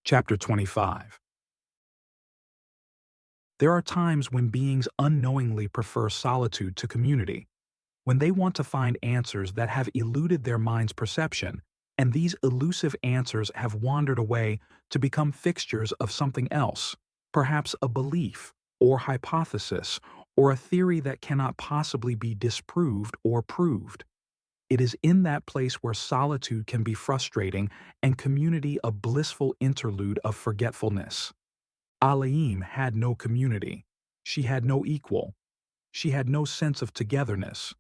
Chapter 25. There are times when beings unknowingly prefer solitude to community, when they want to find answers that have eluded their mind's perception, and these elusive answers have wandered away to become fixtures of something else, perhaps a belief, or hypothesis, or a theory that cannot possibly be disproved or proved. It is in that place where solitude can be frustrating and community a blissful interlude of forgetfulness. Alaim had no community. She had no equal. She had no sense of togetherness.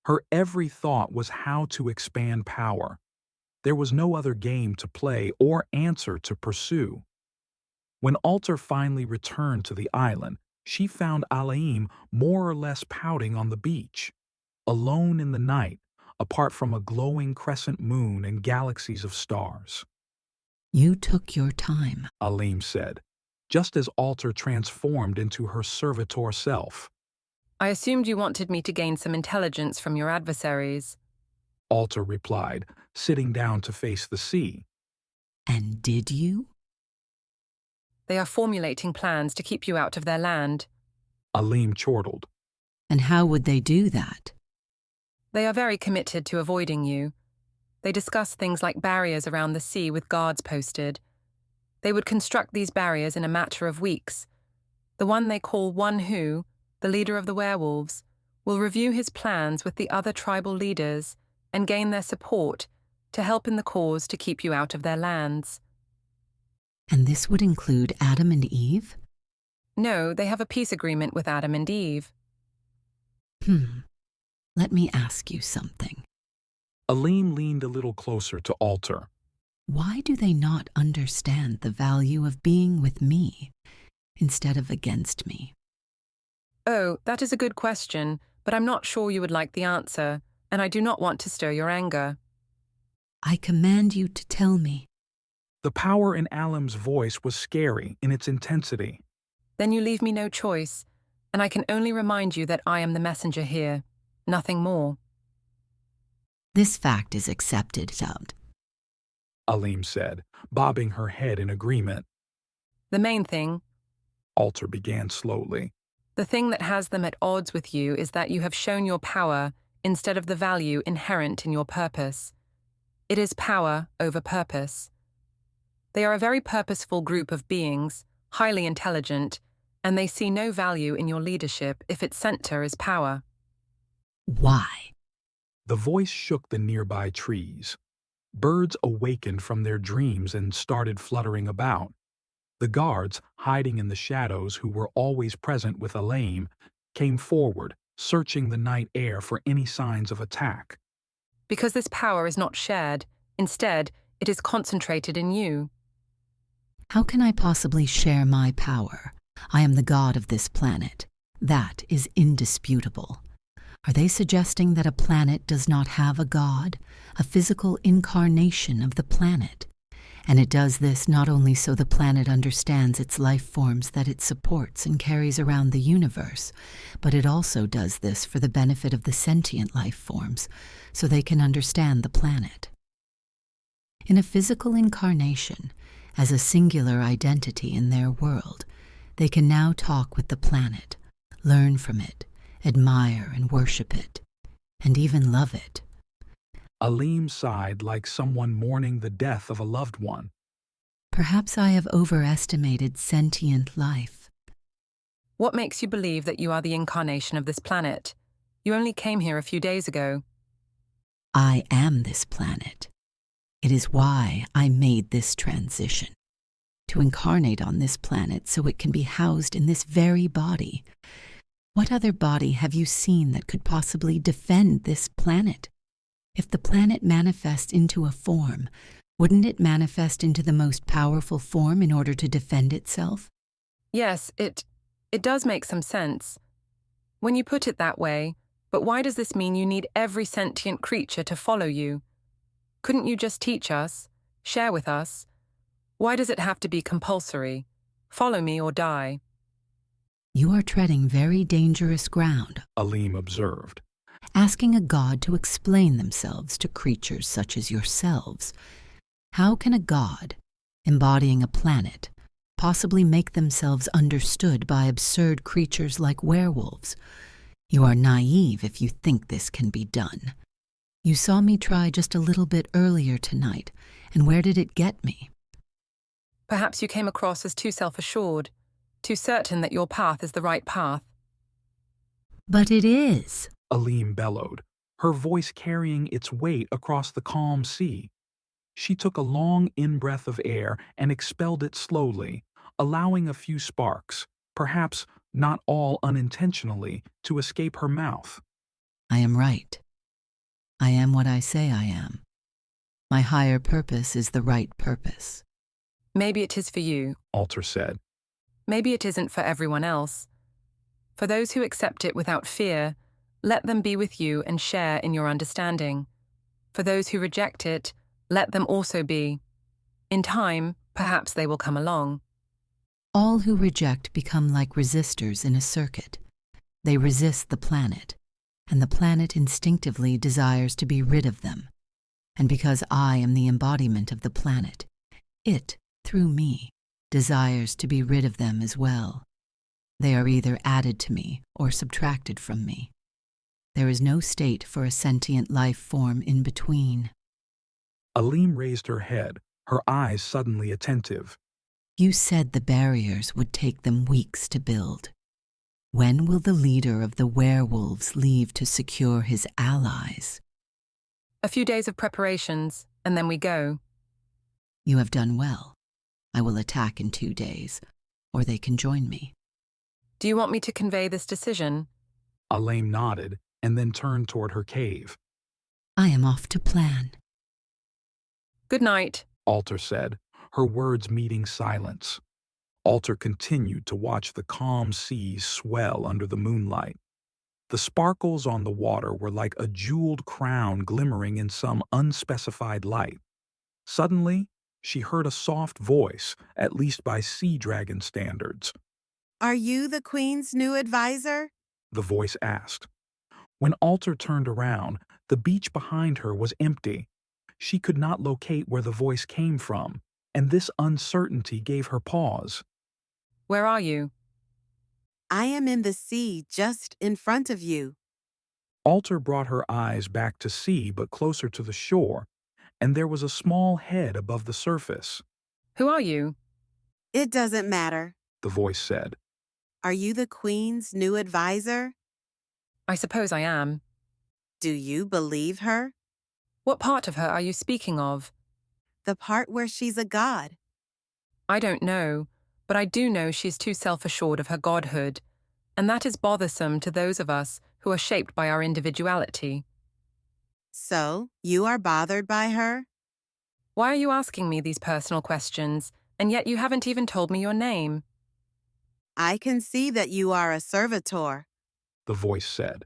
Her every thought was how to expand power. There was no other game to play or answer to pursue. When Alter finally returned to the island, she found Alaim more or less pouting on the beach, alone in the night, apart from a glowing crescent moon and galaxies of stars. You took your time. Alaim said, just as Alter transformed into her servitor self. I assumed you wanted me to gain some intelligence from your adversaries. Alter replied, sitting down to face the sea. And did you? They are formulating plans to keep you out of their land. Alaim chortled. And how would they do that? They are very committed to avoiding you. They discuss things like barriers around the sea with guards posted. They would construct these barriers in a matter of weeks. The one they call One Who, the leader of the werewolves, will review his plans with the other tribal leaders and gain their support to help in the cause to keep you out of their lands. And this would include Adam and Eve? No, they have a peace agreement with Adam and Eve. Let me ask you something. Alaim leaned a little closer to Alter. Why do they not understand the value of being with me instead of against me? Oh, that is a good question, but I'm not sure you would like the answer, and I do not want to stir your anger. I command you to tell me. The power in Alam's voice was scary in its intensity. Then you leave me no choice, and I can only remind you that I am the messenger here, nothing more. This fact is accepted, Tut. Alaim said, bobbing her head in agreement. The main thing, Alter began slowly. the thing that has them at odds with you is that you have shown your power instead of the value inherent in your purpose. It is power over purpose. They are a very purposeful group of beings, highly intelligent, and they see no value in your leadership if its center is power. Why? The voice shook the nearby trees. Birds awakened from their dreams and started fluttering about. The guards, hiding in the shadows who were always present with Alaim, came forward, searching the night air for any signs of attack. Because this power is not shared, instead, it is concentrated in you. How can I possibly share my power? I am the god of this planet. That is indisputable. Are they suggesting that a planet does not have a god, a physical incarnation of the planet? And it does this not only so the planet understands its life forms that it supports and carries around the universe, but it also does this for the benefit of the sentient life forms, so they can understand the planet. In a physical incarnation, as a singular identity in their world, they can now talk with the planet, learn from it, admire and worship it, and even love it. Alaim sighed like someone mourning the death of a loved one. Perhaps I have overestimated sentient life. What makes you believe that you are the incarnation of this planet? You only came here a few days ago. I am this planet. It is why I made this transition, to incarnate on this planet so it can be housed in this very body. What other body have you seen that could possibly defend this planet? If the planet manifests into a form, wouldn't it manifest into the most powerful form in order to defend itself? Yes, it does make some sense. When you put it that way, but why does this mean you need every sentient creature to follow you? Couldn't you just teach us, share with us? Why does it have to be compulsory? Follow me or die. You are treading very dangerous ground, Alaim observed. asking a god to explain themselves to creatures such as yourselves. How can a god, embodying a planet, possibly make themselves understood by absurd creatures like werewolves. You are naive if you think this can be done. You saw me try just a little bit earlier tonight, and where did it get me? Perhaps you came across as too self-assured, too certain that your path is the right path. But it is. Alim bellowed, her voice carrying its weight across the calm sea. She took a long in-breath of air and expelled it slowly, allowing a few sparks, perhaps not all unintentionally, to escape her mouth. I am right. I am what I say I am. My higher purpose is the right purpose. Maybe it is for you. Alter said. Maybe it isn't for everyone else. For those who accept it without fear, let them be with you and share in your understanding. For those who reject it, let them also be. In time, perhaps they will come along. All who reject become like resistors in a circuit. They resist the planet, and the planet instinctively desires to be rid of them. And because I am the embodiment of the planet, it, through me, desires to be rid of them as well. They are either added to me or subtracted from me. There is no state for a sentient life form in between. Alim raised her head, her eyes suddenly attentive. You said the barriers would take them weeks to build. When will the leader of the werewolves leave to secure his allies? A few days of preparations, and then we go. You have done well. I will attack in 2 days, or they can join me. Do you want me to convey this decision? Alim nodded and then turned toward her cave. I am off to plan. Good night, Alter said, her words meeting silence. Alter continued to watch the calm seas swell under the moonlight. The sparkles on the water were like a jeweled crown glimmering in some unspecified light. Suddenly, she heard a soft voice, at least by sea dragon standards. Are you the Queen's new advisor? The voice asked. When Alter turned around, the beach behind her was empty. She could not locate where the voice came from, and this uncertainty gave her pause. Where are you? I am in the sea just in front of you. Alter brought her eyes back to sea but closer to the shore, and there was a small head above the surface. Who are you? It doesn't matter. The voice said. Are you the Queen's new advisor? I suppose I am. Do you believe her? What part of her are you speaking of? The part where she's a god. I don't know, but I do know she's too self-assured of her godhood, and that is bothersome to those of us who are shaped by our individuality. So, you are bothered by her? Why are you asking me these personal questions, and yet you haven't even told me your name? I can see that you are a servitor. The voice said.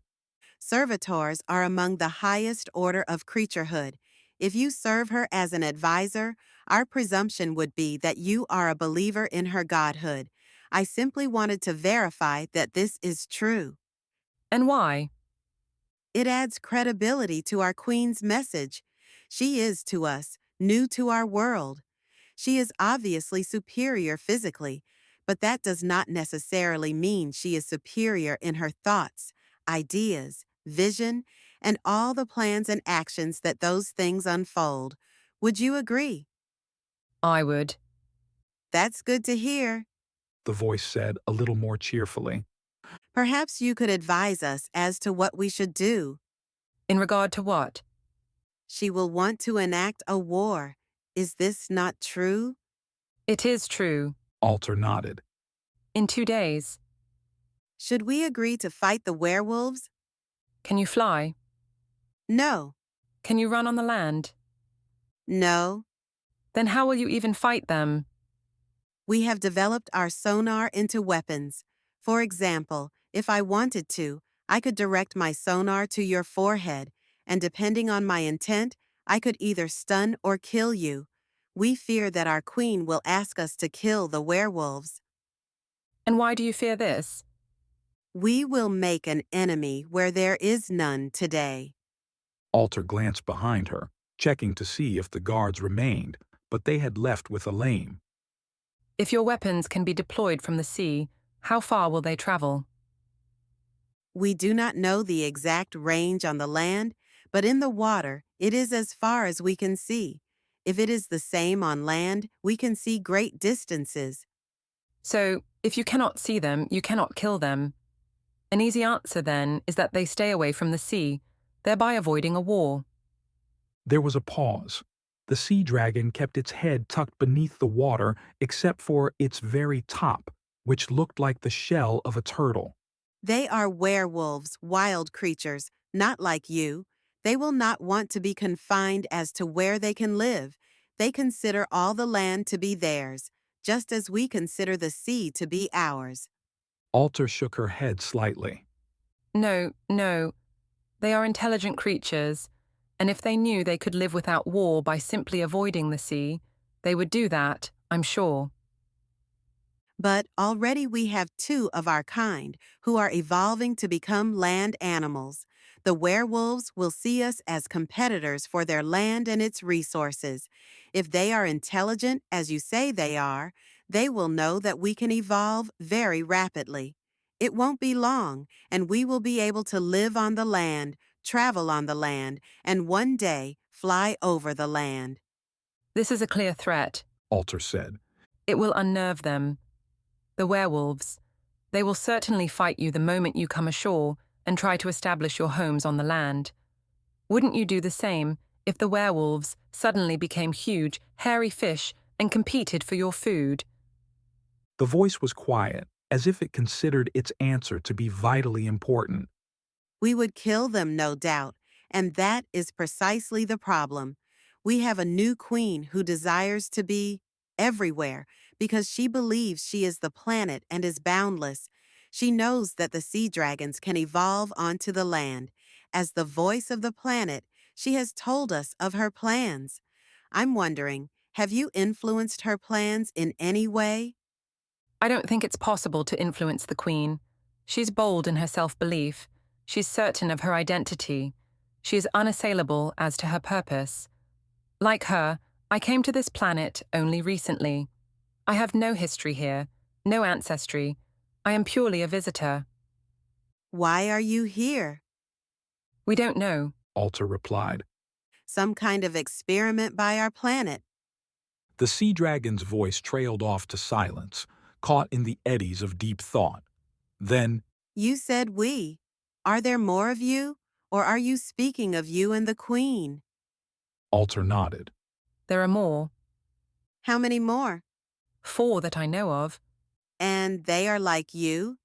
Servitors are among the highest order of creaturehood. If you serve her as an advisor, our presumption would be that you are a believer in her godhood. I simply wanted to verify that this is true. And why? It adds credibility to our Queen's message. She is to us, new to our world. She is obviously superior physically, but that does not necessarily mean she is superior in her thoughts, ideas, vision, and all the plans and actions that those things unfold. Would you agree? I would. That's good to hear. The voice said a little more cheerfully. Perhaps you could advise us as to what we should do. In regard to what? She will want to enact a war. Is this not true? It is true. Alter nodded. In 2 days. Should we agree to fight the werewolves? Can you fly? No. Can you run on the land? No. Then how will you even fight them? We have developed our sonar into weapons. For example, if I wanted to, I could direct my sonar to your forehead, and depending on my intent, I could either stun or kill you. We fear that our queen will ask us to kill the werewolves. And why do you fear this? We will make an enemy where there is none today. Alter glanced behind her, checking to see if the guards remained, but they had left with Elaine. If your weapons can be deployed from the sea, how far will they travel? We do not know the exact range on the land, but in the water, it is as far as we can see. If it is the same on land, we can see great distances. So, if you cannot see them, you cannot kill them. An easy answer, then, is that they stay away from the sea, thereby avoiding a war. There was a pause. The sea dragon kept its head tucked beneath the water except for its very top, which looked like the shell of a turtle. They are werewolves, wild creatures, not like you. They will not want to be confined as to where they can live. They consider all the land to be theirs, just as we consider the sea to be ours. Alter shook her head slightly. No, no. They are intelligent creatures, and if they knew they could live without war by simply avoiding the sea, they would do that, I'm sure. But already we have two of our kind who are evolving to become land animals. The werewolves will see us as competitors for their land and its resources. If they are intelligent, as you say they are, they will know that we can evolve very rapidly. It won't be long, and we will be able to live on the land, travel on the land, and one day fly over the land. This is a clear threat. Alter said. It will unnerve them. The werewolves. They will certainly fight you the moment you come ashore and try to establish your homes on the land. Wouldn't you do the same if the werewolves suddenly became huge, hairy fish and competed for your food? The voice was quiet, as if it considered its answer to be vitally important. We would kill them, no doubt, and that is precisely the problem. We have a new queen who desires to be everywhere because she believes she is the planet and is boundless. She knows that the sea dragons can evolve onto the land. As the voice of the planet, she has told us of her plans. I'm wondering, have you influenced her plans in any way? I don't think it's possible to influence the Queen. She's bold in her self-belief. She's certain of her identity. She is unassailable as to her purpose. Like her, I came to this planet only recently. I have no history here, no ancestry. I am purely a visitor. Why are you here? We don't know. Alter replied. Some kind of experiment by our planet. The sea dragon's voice trailed off to silence, caught in the eddies of deep thought. Then, You said we. Are there more of you, or are you speaking of you and the Queen? Alter nodded. There are more. How many more? 4 that I know of. And they are like you?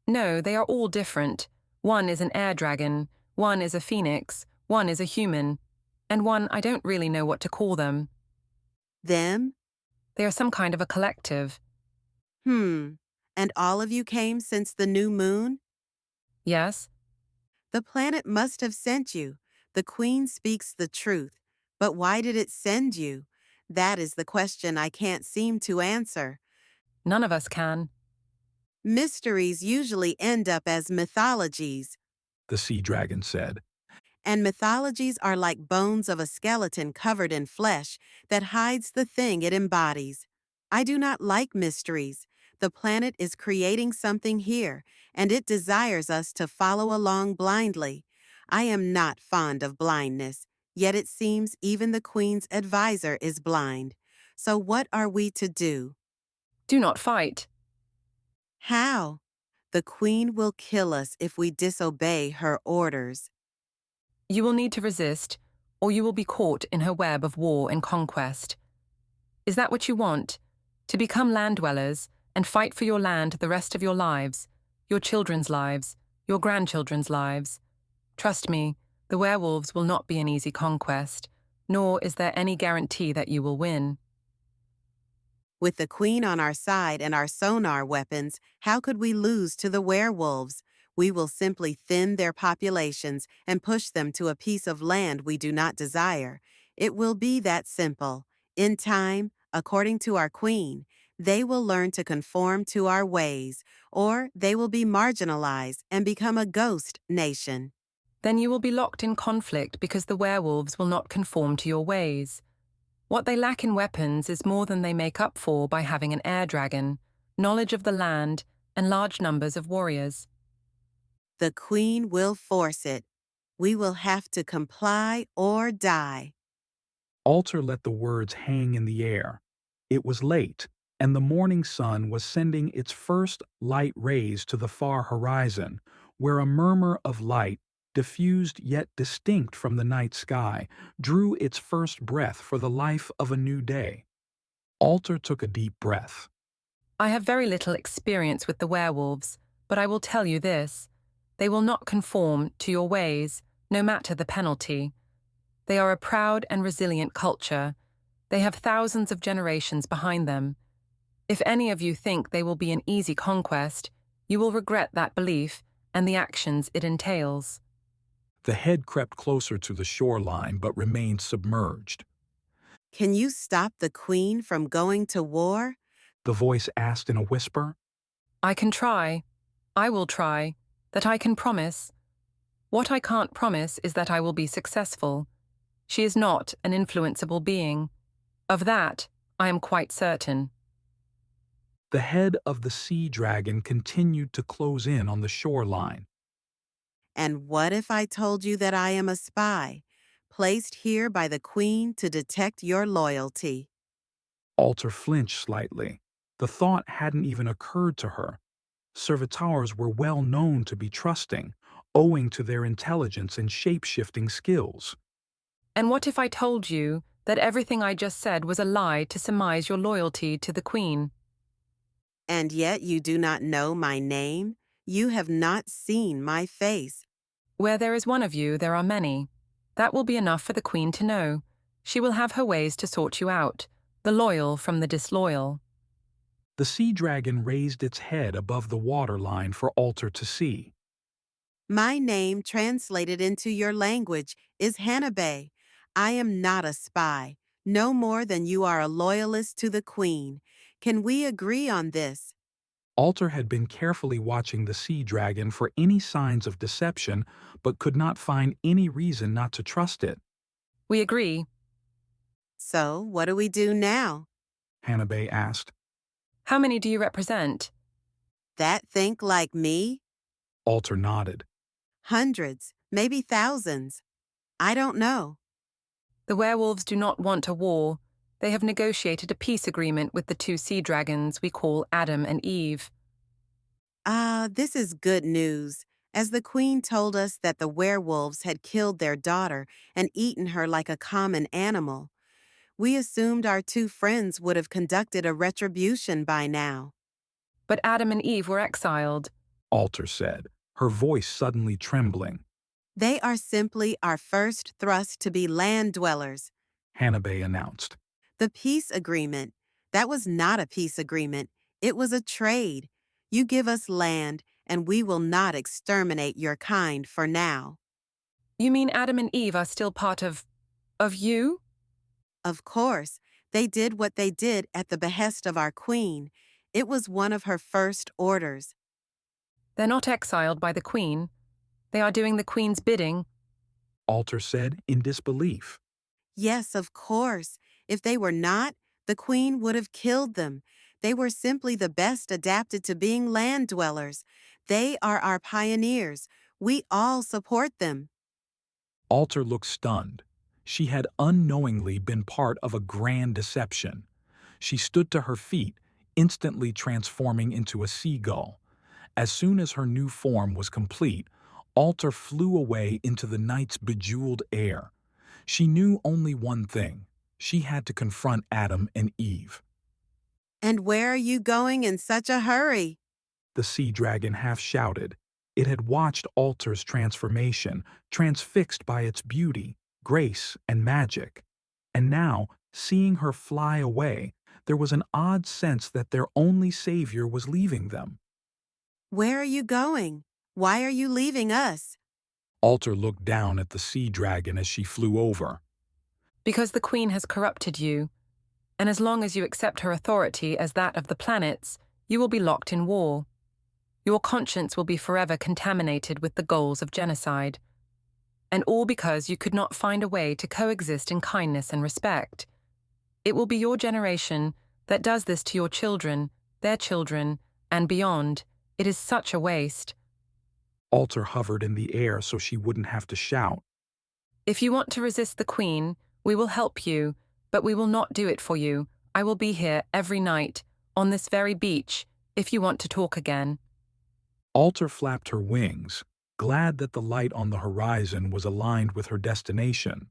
No, they are all different. One is an air dragon, one is a phoenix, one is a human, and one I don't really know what to call them. Them? They are some kind of a collective. And all of you came since the new moon? Yes? The planet must have sent you. The Queen speaks the truth. But why did it send you? That is the question I can't seem to answer. None of us can. Mysteries usually end up as mythologies, The sea dragon said. and mythologies are like bones of a skeleton covered in flesh that hides the thing it embodies. I do not like mysteries. The planet is creating something here, and it desires us to follow along blindly. I am not fond of blindness, yet it seems even the Queen's advisor is blind. So what are we to do? Do not fight. How? The Queen will kill us if we disobey her orders. You will need to resist, or you will be caught in her web of war and conquest. Is that what you want? To become land dwellers and fight for your land the rest of your lives, your children's lives, your grandchildren's lives? Trust me, the werewolves will not be an easy conquest, nor is there any guarantee that you will win. With the Queen on our side and our sonar weapons, how could we lose to the werewolves? We will simply thin their populations and push them to a piece of land we do not desire. It will be that simple. In time, according to our Queen, they will learn to conform to our ways, or they will be marginalized and become a ghost nation. Then you will be locked in conflict because the werewolves will not conform to your ways. What they lack in weapons is more than they make up for by having an air dragon, knowledge of the land, and large numbers of warriors. The Queen will force it. We will have to comply or die. Alter let the words hang in the air. It was late, and the morning sun was sending its first light rays to the far horizon, where a murmur of light, diffused yet distinct from the night sky, drew its first breath for the life of a new day. Alter took a deep breath. I have very little experience with the werewolves, but I will tell you this. They will not conform to your ways, no matter the penalty. They are a proud and resilient culture. They have thousands of generations behind them. If any of you think they will be an easy conquest, you will regret that belief and the actions it entails. The head crept closer to the shoreline but remained submerged. Can you stop the Queen from going to war? The voice asked in a whisper. I can try. I will try. That I can promise. What I can't promise is that I will be successful. She is not an influenceable being. Of that, I am quite certain. The head of the sea dragon continued to close in on the shoreline. And what if I told you that I am a spy, placed here by the Queen to detect your loyalty? Alter flinched slightly. The thought hadn't even occurred to her. Cervitaurs were well known to be trusting, owing to their intelligence and shape-shifting skills. And what if I told you that everything I just said was a lie to surmise your loyalty to the Queen? And yet you do not know my name? You have not seen my face. Where there is one of you, there are many. That will be enough for the Queen to know. She will have her ways to sort you out, the loyal from the disloyal. The sea dragon raised its head above the waterline for Alter to see. My name translated into your language is Hanabe. I am not a spy, no more than you are a loyalist to the Queen. Can we agree on this? Alter had been carefully watching the sea dragon for any signs of deception, but could not find any reason not to trust it. We agree. So, what do we do now? Hanabe asked. How many do you represent? That think like me? Alter nodded. Hundreds, maybe thousands. I don't know. The werewolves do not want a war. They have negotiated a peace agreement with the two sea dragons we call Adam and Eve. This is good news, as the Queen told us that the werewolves had killed their daughter and eaten her like a common animal. We assumed our two friends would have conducted a retribution by now. But Adam and Eve were exiled. Alter said, her voice suddenly trembling. They are simply our first thrust to be land dwellers. Hanabe announced. The peace agreement. That was not a peace agreement. It was a trade. You give us land, and we will not exterminate your kind for now. You mean Adam and Eve are still part of you? Of course, they did what they did at the behest of our Queen. It was one of her first orders. They're not exiled by the Queen. They are doing the Queen's bidding. Alter said in disbelief. Yes, of course. If they were not, the Queen would have killed them. They were simply the best adapted to being land dwellers. They are our pioneers. We all support them. Alter looked stunned. She had unknowingly been part of a grand deception. She stood to her feet, instantly transforming into a seagull. As soon as her new form was complete, Alter flew away into the night's bejeweled air. She knew only one thing. She had to confront Adam and Eve. And where are you going in such a hurry? The sea dragon half shouted. It had watched Alter's transformation, transfixed by its beauty, grace, and magic. And now, seeing her fly away, there was an odd sense that their only savior was leaving them. Where are you going? Why are you leaving us? Alter looked down at the sea dragon as she flew over. Because the Queen has corrupted you. And as long as you accept her authority as that of the planets, you will be locked in war. Your conscience will be forever contaminated with the goals of genocide. And all because you could not find a way to coexist in kindness and respect. It will be your generation that does this to your children, their children, and beyond. It is such a waste. Alter hovered in the air so she wouldn't have to shout. If you want to resist the Queen, we will help you, but we will not do it for you. I will be here every night, on this very beach, if you want to talk again. Alter flapped her wings, glad that the light on the horizon was aligned with her destination.